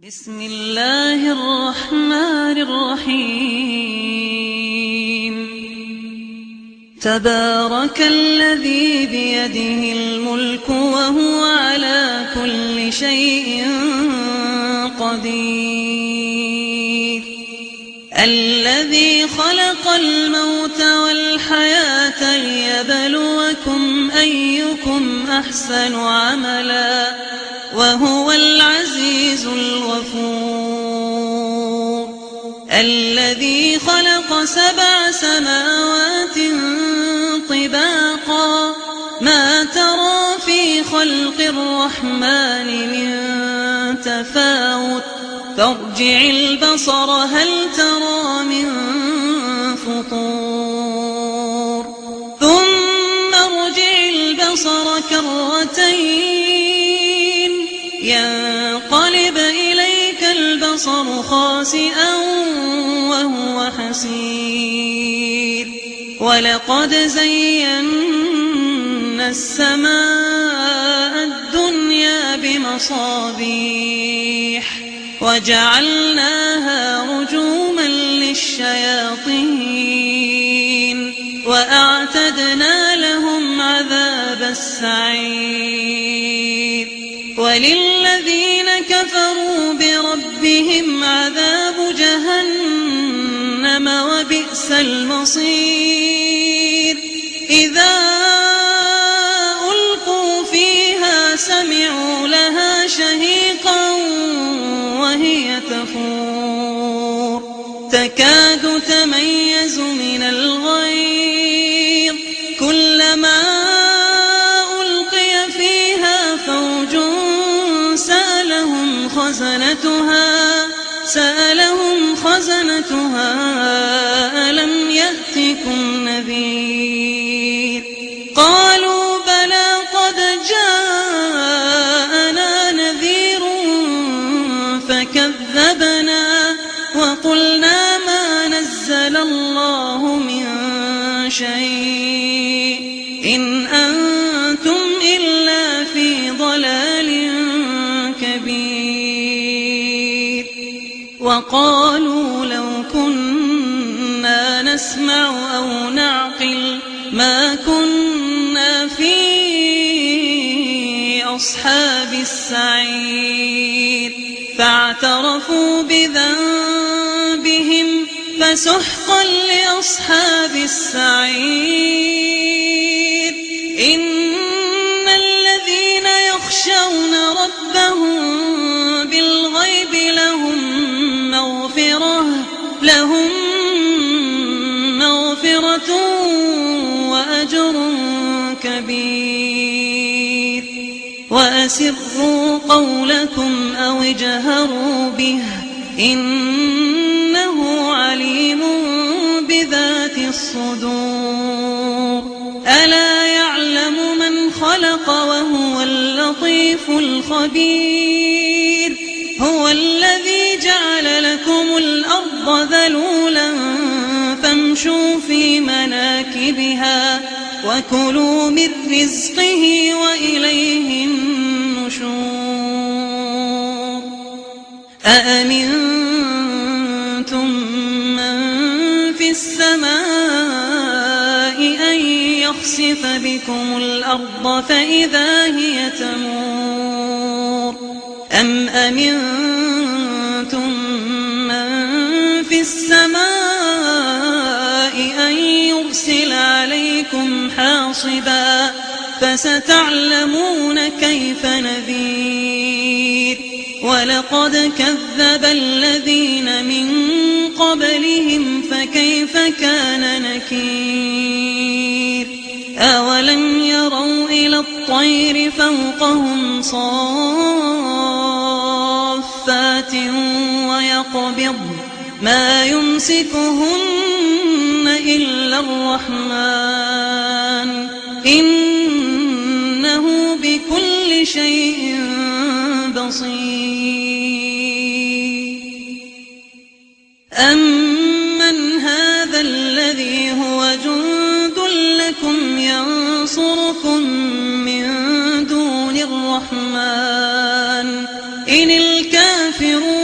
بسم الله الرحمن الرحيم. تبارك الذي بيده الملك وهو على كل شيء قدير. الذي خلق الموت والحياة ليبلوكم أيكم أحسن عملا وهو العزيز الغفور. الذي خلق 7 سماوات طباقا ما ترى في خلق الرحمن من تفاوت فارجع البصر هل ترى من فطور ثم ارجع البصر كرتين ينقلب إليك البصر خاسئا وهو حسير. ولقد زينا السماء الدنيا بمصابيح وجعلناها رجوما للشياطين وأعتدنا لهم عذاب السعير. وللذين كفروا بربهم عذاب جهنم وبئس المصير. إذا ألقوا فيها سمعوا لها شهيقا وهي تفور تكاد تميز من الغيظ كلما ألقي فيها فوج سألهم خزنتها ألم يأتكم نذير. قالوا بلى قد جاءنا نذير فكذبنا وقلنا ما نزل الله من شيء إن أنتم إلا في ضلال كبير. وقالوا لو كنا نسمع أو نعقل ما كنا في أصحاب السعير. فاعترفوا بذنبهم فسحقا لأصحاب السعير. إن الذين يخشون ربهم بالغيب لهم مغفرة وأجر كبير. وأسروا قولكم أو اجهروا به إنه عليم بذات الصدور. ألا يعلم من خلق وهو اللطيف الخبير. هو الذي جعل لكم الأرض ذلولا فامشوا في مناكبها وكلوا من رزقه وإليه النشور. أأمنتم من في السماء أن يخسف بكم الأرض فإذا هي تمور أم أمنتم من في السماء أن يرسل عليكم حاصبا فستعلمون كيف نذير. ولقد كذب الذين من قبلهم فكيف كان نكير. أولم يروا إلى الطير فوقهم صافات ويقبض ما يمسكهن إلا الرحمن إنه بكل شيء بصير. أمن هذا الذي هو جند لكم ينصركم من دون الرحمن إن الكافرون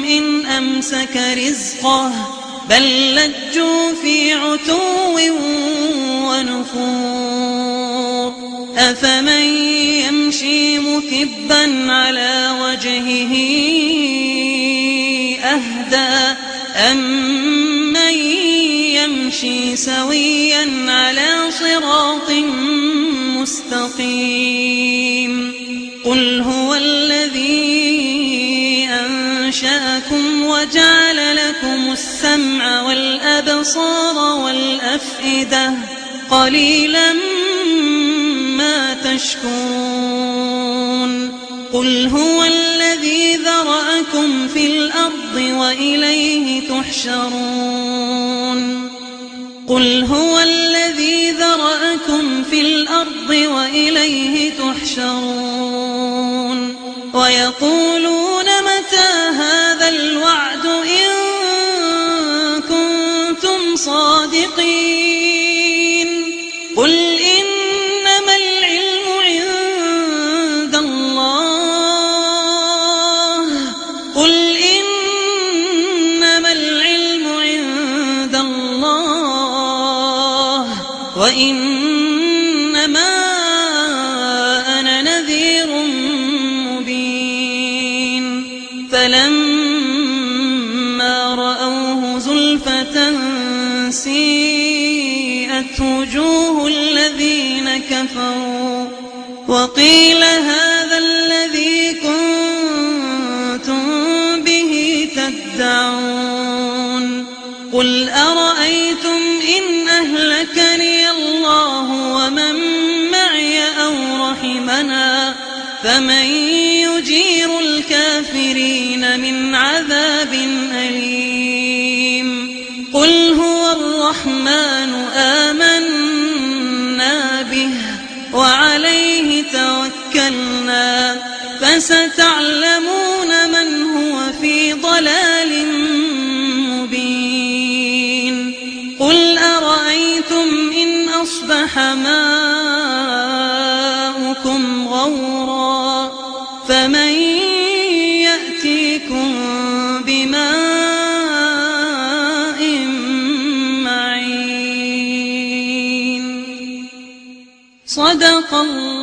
إن أمسك رزقه بل لجوا في عتو ونفور أفمن يمشي مكبا على وجهه أهدى أمن يمشي سويا على صراط مستقيم قل هو الذي أنشأكم وجعل لكم السمع والأبصار والأفئدة قليلا ما تشكرون قل هو الذي ذرأكم في الأرض وإليه تحشرون قل هو الذي ذرأكم في الأرض وإليه تحشرون ويقولون متى هذا الوعد إن كنتم صادقين قل إنما العلم عند الله قل إنما العلم عند الله وإنما أنا نذير مبين فلما رأوه زلفة سيئت وجوه الذين كفروا وقيل هذا الذي كنتم به تدعون قل أرأيتم إن أهلكني الله ومن معي أو رحمنا فمن يجير الكافرين من عذاب أليم قل هو الرحمن آمنا به وعليه توكلنا فستعلمون من هو في ضلال مبين قل أرأيتم إن أصبح ماؤكم غورا فمن يأتيكم بماء معين صدق الله